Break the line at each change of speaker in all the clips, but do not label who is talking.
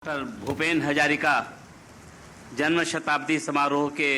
Doctor Bhupen Hazarika जन्म शताब्दी समारोह के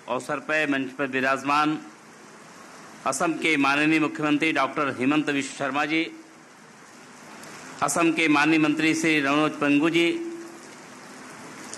अवसर पर मंच पर विराजमान असम के माननीय मुख्यमंत्री डॉक्टर हेमंत बिश्व शर्मा जी, असम के माननीय मंत्री श्री मनोज पंगू जी,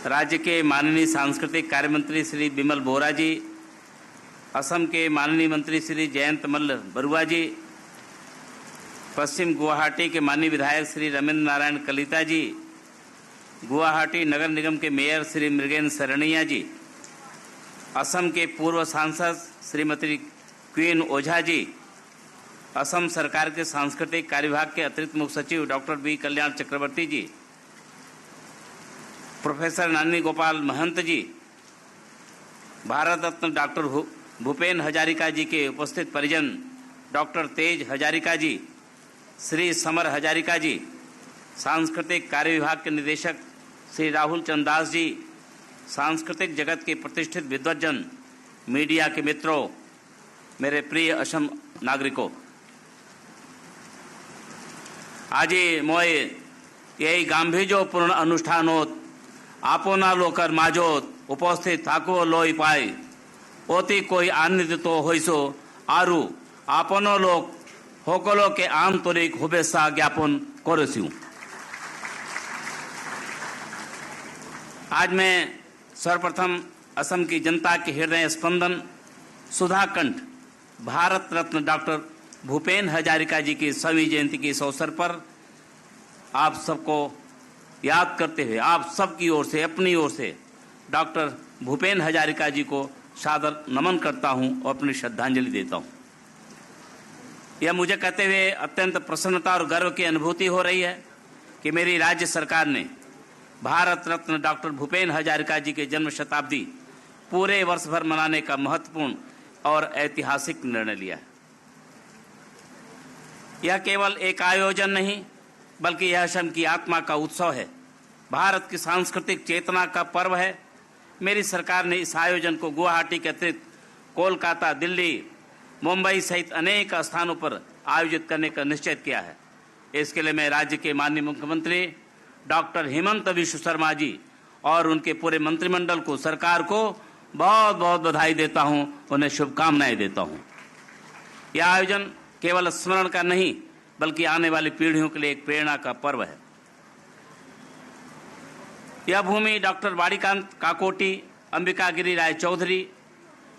राज्य के माननीय सांस्कृतिक कार्य मंत्री श्री बिमल बोरा जी, असम के माननीय मंत्री श्री जयंत मल्ल बरुआ जी, पश्चिम गुवाहाटी के माननीय विधायक श्री रमेंद्र नारायण कलिता जी, गुवाहाटी नगर निगम के मेयर श्री मृगेन सरनिया जी, असम के पूर्व सांसद श्रीमती क्वीन ओझा जी, असम सरकार के सांस्कृतिक कार्य विभाग के अतिरिक्त मुख्य सचिव डॉक्टर बी कल्याण चक्रवर्ती जी, प्रोफेसर नानी गोपाल महंत जी, भारत रत्न डॉक्टर भूपेन हजारिका जी के उपस्थित परिजन डॉक्टर तेज हजारिका जी, श्री समर हजारिका जी, सांस्कृतिक कार्य विभाग के निदेशक श्री राहुल चंद दास जी, सांस्कृतिक जगत के प्रतिष्ठित विद्वज्जन, मीडिया के मित्रों, मेरे प्रिय असम नागरिकों, आज मोय यही गांभीर्यपूर्ण अनुष्ठानोत आपोना लोकर माजोत उपस्थित थाको लोई पाए ओती कोई आनंदित तो होइसो आरु आपनो लोक होकलो के आंतरिक शुभेच्छा ज्ञापन करेछु। आज मैं सर्वप्रथम असम की जनता के हृदय स्पंदन सुधाकंठ भारत रत्न डॉक्टर भूपेन हजारिका जी की 100वीं जयंती के इस अवसर पर आप सबको याद करते हुए आप सबकी ओर से, अपनी ओर से डॉक्टर भूपेन हजारिका जी को सादर नमन करता हूं और अपनी श्रद्धांजलि देता हूं। यह मुझे कहते हुए अत्यंत प्रसन्नता और गर्व की अनुभूति हो रही है कि मेरी राज्य सरकार ने भारत रत्न डॉक्टर भूपेन हजारिका जी के जन्म शताब्दी पूरे वर्ष भर मनाने का महत्वपूर्ण और ऐतिहासिक निर्णय लिया है। यह केवल एक आयोजन नहीं बल्कि यह असम की आत्मा का उत्सव है, भारत की सांस्कृतिक चेतना का पर्व है। मेरी सरकार ने इस आयोजन को गुवाहाटी के अतिरिक्त कोलकाता, दिल्ली, मुंबई सहित अनेक स्थानों पर आयोजित करने का निश्चय किया है। इसके लिए मैं राज्य के माननीय मुख्यमंत्री डॉक्टर हेमंत बिश्व शर्मा जी और उनके पूरे मंत्रिमंडल को, सरकार को बहुत बहुत बधाई देता हूं, उन्हें शुभकामनाएं देता हूं। यह आयोजन केवल स्मरण का नहीं बल्कि आने वाली पीढ़ियों के लिए एक प्रेरणा का पर्व है। यह भूमि डॉक्टर वाड़ीकांत काकोटी, अंबिकागिरी राय चौधरी,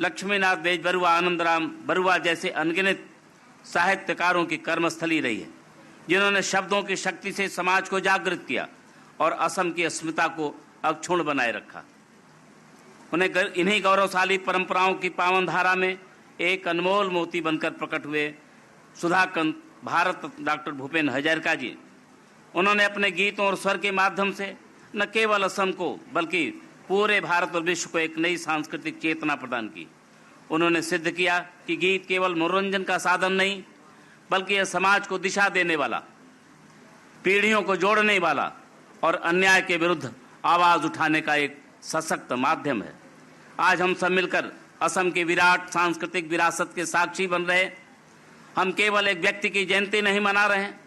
लक्ष्मीनाथ बेजबरुआ, आनंदराम बरुआ जैसे अनगिनत साहित्यकारों की कर्मस्थली रही है, जिन्होंने शब्दों की शक्ति से समाज को जागृत किया और असम की अस्मिता को अक्षुण्ण बनाए रखा। उन्हें इन्हीं गौरवशाली परंपराओं की पावन धारा में एक अनमोल मोती बनकर प्रकट हुए सुधाकंठ भारत डॉक्टर भूपेन हजारिका जी। उन्होंने अपने गीतों और स्वर के माध्यम से न केवल असम को बल्कि पूरे भारत और विश्व को एक नई सांस्कृतिक चेतना प्रदान की। उन्होंने सिद्ध किया कि गीत केवल मनोरंजन का साधन नहीं बल्कि यह समाज को दिशा देने वाला, पीढ़ियों को जोड़ने वाला और अन्याय के विरुद्ध आवाज उठाने का एक सशक्त माध्यम है। आज हम सब मिलकर असम के विराट सांस्कृतिक विरासत के साक्षी बन रहे। हम केवल एक व्यक्ति की जयंती नहीं मना रहे हैं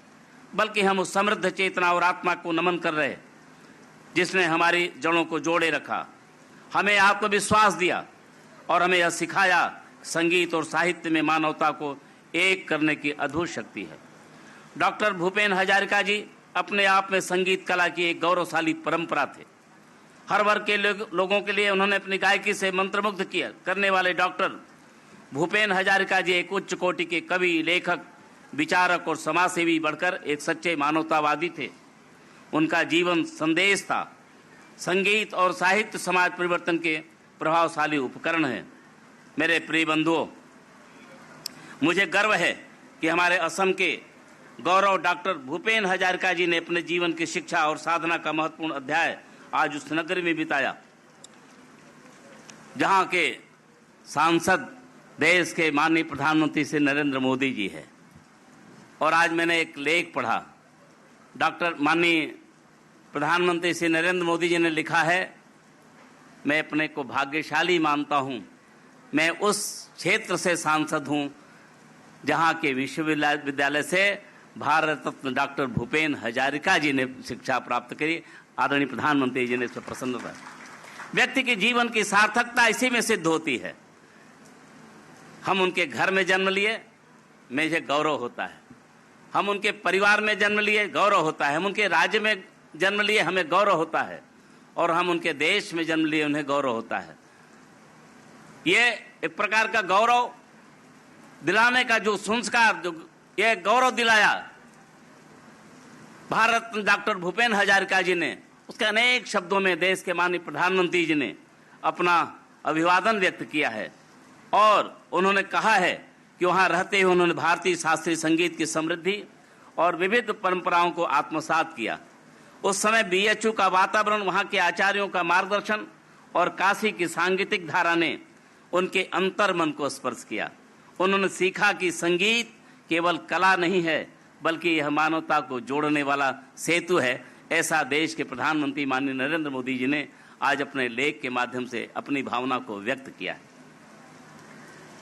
बल्कि हम उस समृद्ध चेतना और आत्मा को नमन कर रहे हैं जिसने हमारी जड़ों को जोड़े रखा, हमें आत्मविश्वास दिया और हमें यह सिखाया संगीत और साहित्य में मानवता को एक करने की अद्भुत शक्ति है। डॉक्टर भूपेन हजारिका जी अपने आप में संगीत कला की एक गौरवशाली परंपरा थे। हर वर्ग के लोगों के लिए उन्होंने अपनी गायकी से मंत्रमुग्ध किया करने वाले डॉक्टर भूपेन हजारिका जी एक उच्च कोटि के कवि, लेखक, विचारक और समाजसेवी बढ़कर एक सच्चे मानवतावादी थे। उनका जीवन संदेश था। संगीत और साहित्य समाज परिवर्तन के प्रभावशाली उपकरण हैं। मेरे प्रिय बंधुओं, मुझे गर्व है कि हमारे असम के गौरव डॉक्टर भूपेन हजारिका जी ने अपने जीवन की शिक्षा और साधना का महत्वपूर्ण अध्याय आज उस नगरी में बिताया जहां के सांसद देश के माननीय प्रधानमंत्री श्री नरेंद्र मोदी जी है। और आज मैंने एक लेख पढ़ा, डॉक्टर माननीय प्रधानमंत्री श्री नरेंद्र मोदी जी ने लिखा है, मैं अपने को भाग्यशाली मानता हूं, मैं उस क्षेत्र से सांसद हूं जहां के विश्वविद्यालय से भारत रत्न डॉक्टर भूपेन हजारिका जी ने शिक्षा प्राप्त करी। आदरणीय प्रधानमंत्री जी ने इस पर प्रसन्न था। व्यक्ति के जीवन की सार्थकता इसी में सिद्ध होती है। हम उनके घर में जन्म लिए, मुझे गौरव होता है। हम उनके परिवार में जन्म लिए, गौरव होता है। हम उनके राज्य में जन्म लिए, हमें गौरव होता है। और हम उनके देश में जन्म लिए, उन्हें गौरव होता है। ये एक प्रकार का गौरव दिलाने का जो संस्कार, जो ये गौरव दिलाया भारत डॉक्टर भूपेन हजारिका जी ने, उसके अनेक शब्दों में देश के माननीय प्रधानमंत्री जी ने अपना अभिवादन व्यक्त किया है। और उन्होंने कहा है कि वहां रहते हुए उन्होंने भारतीय शास्त्रीय संगीत की समृद्धि और विविध परंपराओं को आत्मसात किया। उस समय बीएचयू का वातावरण, वहां के आचार्यों का मार्गदर्शन और काशी की सांगीतिक धारा ने उनके अंतर मन को स्पर्श किया। उन्होंने सीखा कि संगीत केवल कला नहीं है, बल्कि यह मानवता को जोड़ने वाला सेतु है। ऐसा देश के प्रधानमंत्री माननीय नरेंद्र मोदी जी ने आज अपने लेख के माध्यम से अपनी भावना को व्यक्त किया है।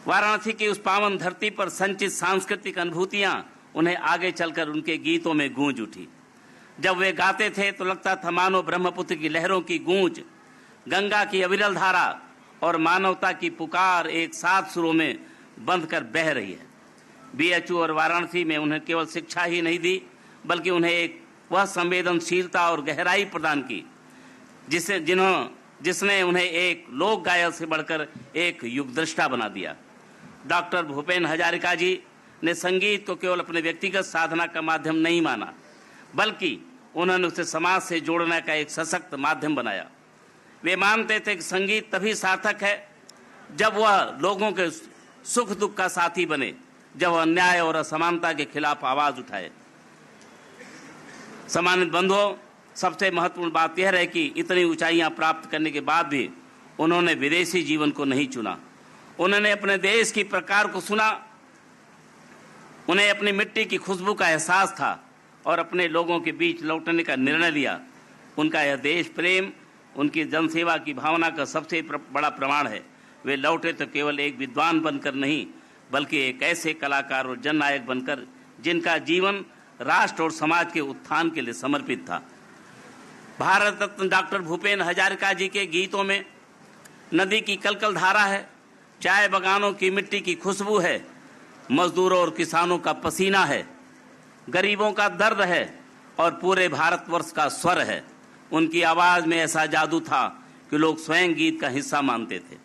वाराणसी की उस पावन धरती पर संचित सांस्कृतिक अनुभूतियां उन्हें आगे चलकर उनके गीतों में गूंज उठी। जब वे गाते थे तो लगता था मानो ब्रह्मपुत्र की लहरों की गूंज, गंगा की अविरल धारा और मानवता की पुकार एक साथ सुरों में बंध कर बह रही है। बीएचयू और वाराणसी में उन्हें केवल शिक्षा ही नहीं दी, बल्कि उन्हें एक वह संवेदनशीलता और गहराई प्रदान की जिसने उन्हें एक लोक गायक से बढ़कर एक युगदृष्टा बना दिया। डॉक्टर भूपेन हजारिका जी ने संगीत को केवल अपने व्यक्तिगत साधना का माध्यम नहीं माना, बल्कि उन्होंने उसे समाज से जोड़ने का एक सशक्त माध्यम बनाया। वे मानते थे कि संगीत तभी सार्थक है जब वह लोगों के सुख दुख का साथी बने, जब वह अन्याय और असमानता के खिलाफ आवाज उठाए। सम्मानित बंधुओं, सबसे महत्वपूर्ण बात यह है कि इतनी ऊंचाइयां प्राप्त करने के बाद भी उन्होंने विदेशी जीवन को नहीं चुना। उन्होंने अपने देश की प्रकार को सुना। उन्हें अपनी मिट्टी की खुशबू का एहसास था और अपने लोगों के बीच लौटने का निर्णय लिया। उनका यह देश प्रेम उनकी जनसेवा की भावना का सबसे बड़ा प्रमाण है। वे लौटे तो केवल एक विद्वान बनकर नहीं, बल्कि एक ऐसे कलाकार और जननायक बनकर जिनका जीवन राष्ट्र और समाज के उत्थान के लिए समर्पित था। भारत रत्न डॉक्टर भूपेन हजारिका जी के गीतों में नदी की कलकल धारा है, चाय बागानों की मिट्टी की खुशबू है, मजदूरों और किसानों का पसीना है, गरीबों का दर्द है और पूरे भारतवर्ष का स्वर है। उनकी आवाज में ऐसा जादू था कि लोग स्वयं गीत का हिस्सा मानते थे।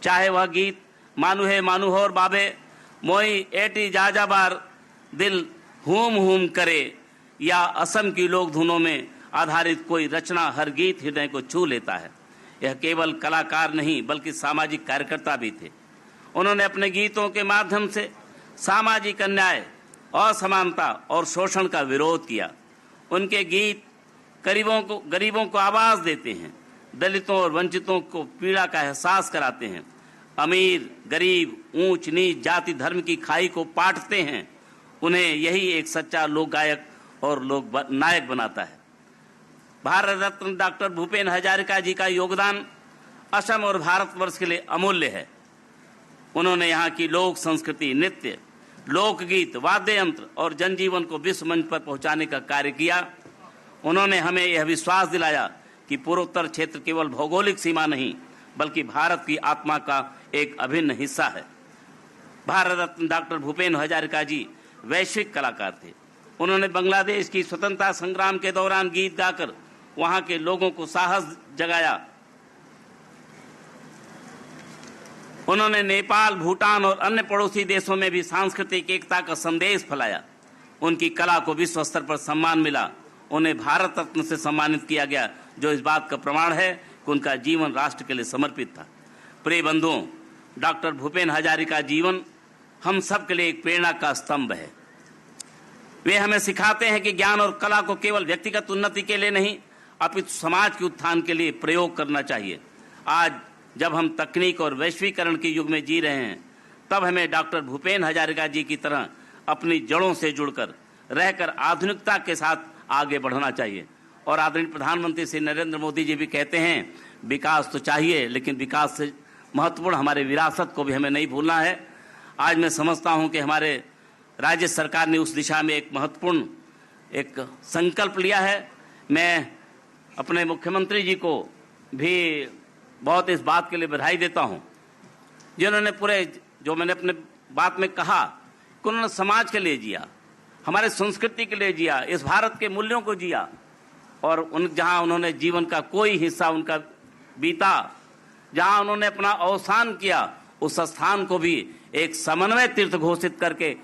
चाहे वह गीत मानु है मानु हो और बाबे मोई एटी जाजाबार दिल हूम हूम करे या असम की लोक धुनों में आधारित कोई रचना, हर गीत हृदय को छू लेता है। यह केवल कलाकार नहीं, बल्कि सामाजिक कार्यकर्ता भी थे। उन्होंने अपने गीतों के माध्यम से सामाजिक अन्याय, असमानता और शोषण का विरोध किया। उनके गीत गरीबों को आवाज देते हैं, दलितों और वंचितों को पीड़ा का एहसास कराते हैं, अमीर गरीब, ऊंच नीच, जाति धर्म की खाई को पाटते हैं। उन्हें यही एक सच्चा लोक गायक और लोक नायक बनाता है। भारत रत्न डॉक्टर भूपेन हजारिका जी का योगदान असम और भारतवर्ष के लिए अमूल्य है। उन्होंने यहाँ की लोक संस्कृति, नृत्य, लोकगीत, वाद्य यंत्र और जनजीवन को विश्व मंच पर पहुंचाने का कार्य किया। उन्होंने हमें यह विश्वास दिलाया कि पूर्वोत्तर क्षेत्र केवल भौगोलिक सीमा नहीं, बल्कि भारत की आत्मा का एक अभिन्न हिस्सा है। भारत रत्न डॉक्टर भूपेन हजारिका जी वैश्विक कलाकार थे। उन्होंने बांग्लादेश की स्वतंत्रता संग्राम के दौरान गीत गाकर वहां के लोगों को साहस जगाया। उन्होंने नेपाल, भूटान और अन्य पड़ोसी देशों में भी सांस्कृतिक एकता का संदेश फैलाया। उनकी कला को विश्व स्तर पर सम्मान मिला। उन्हें भारत रत्न से सम्मानित किया गया, जो इस बात का प्रमाण है कि उनका जीवन राष्ट्र के लिए समर्पित था। प्रिय बंधुओं, डॉक्टर भूपेन हजारिका जीवन हम सब के लिए एक प्रेरणा का स्तंभ है। वे हमें सिखाते हैं कि ज्ञान और कला को केवल व्यक्तिगत उन्नति के लिए नहीं, अपितु समाज के उत्थान के लिए प्रयोग करना चाहिए। आज जब हम तकनीक और वैश्वीकरण के युग में जी रहे हैं, तब हमें डॉक्टर भूपेन हजारिका जी की तरह अपनी जड़ों से जुड़कर रहकर आधुनिकता के साथ आगे बढ़ना चाहिए। और आदरणीय प्रधानमंत्री श्री नरेंद्र मोदी जी भी कहते हैं, विकास तो चाहिए, लेकिन विकास से महत्वपूर्ण हमारे विरासत को भी हमें नहीं भूलना है। आज मैं समझता हूं कि हमारे राज्य सरकार ने उस दिशा में एक महत्वपूर्ण एक संकल्प लिया है। मैं अपने मुख्यमंत्री जी को भी बहुत इस बात के लिए बधाई देता हूं, जिन्होंने पूरे जो मैंने अपने बात में कहा कि उन्होंने समाज के लिए जिया, हमारे संस्कृति के लिए जिया, इस भारत के मूल्यों को जिया, और जहां उन्होंने जीवन का कोई हिस्सा उनका बीता, जहां उन्होंने अपना अवसान किया, उस स्थान को भी एक समन्वय तीर्थ घोषित करके